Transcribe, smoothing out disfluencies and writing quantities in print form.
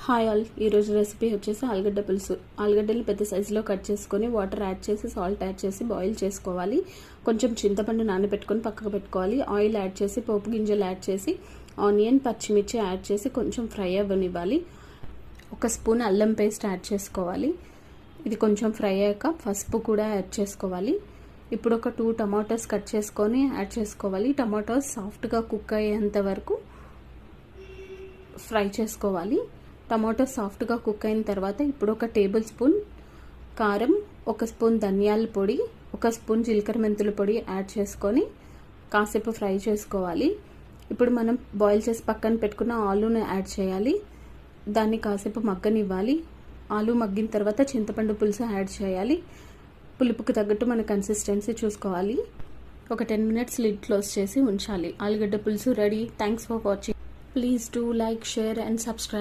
Hi all, ఈరోజు recipe వచ్చేసి ఆలుగడ్డ పులుసు. ఆలుగడ్డలు పెద్ద సైజులో కట్ చేసుకొని వాటర్ యాడ్ చేసి సాల్ట్ యాడ్ చేసి బాయిల్ చేసుకోవాలి. కొంచెం చింతపండు నానబెట్టుకొని పక్కకు పెట్టుకోవాలి. ఆయిల్ యాడ్ చేసి పోపు గింజలు యాడ్ చేసి ఆనియన్ పచ్చిమిర్చి యాడ్ చేసి కొంచెం ఫ్రై అవ్వనివ్వాలి. 1 స్పూన్ అల్లం పేస్ట్ యాడ్ చేసుకోవాలి. ఇది కొంచెం ఫ్రై అయ్యాక పసుపు కూడా యాడ్ చేసుకోవాలి. ఇప్పుడు ఒక 2 టమాటోస్ కట్ చేసుకొని యాడ్ చేసుకోవాలి. టమాటోస్ సాఫ్ట్గా కుక్ అయ్యేంత వరకు ఫ్రై చేసుకోవాలి. టమాటో సాఫ్ట్గా కుక్ అయిన తర్వాత ఇప్పుడు 1 టేబుల్ స్పూన్ కారం, 1 స్పూన్ ధనియాల పొడి, 1 స్పూన్ జీలకర్ర మెంతుల పొడి యాడ్ చేసుకొని కాసేపు ఫ్రై చేసుకోవాలి. ఇప్పుడు మనం బాయిల్ చేసి పక్కన పెట్టుకున్న ఆలూను యాడ్ చేయాలి. దాన్ని కాసేపు మగ్గనివ్వాలి. ఆలు మగ్గిన తర్వాత చింతపండు పులుసు యాడ్ చేయాలి. పులుపుకి తగ్గట్టు మన కన్సిస్టెన్సీ చూసుకోవాలి. ఒక 10 మినిట్స్ లిడ్ క్లోజ్ చేసి ఉంచాలి. ఆలుగడ్డ పులుసు ready. Thanks for watching. Please do like, share and subscribe.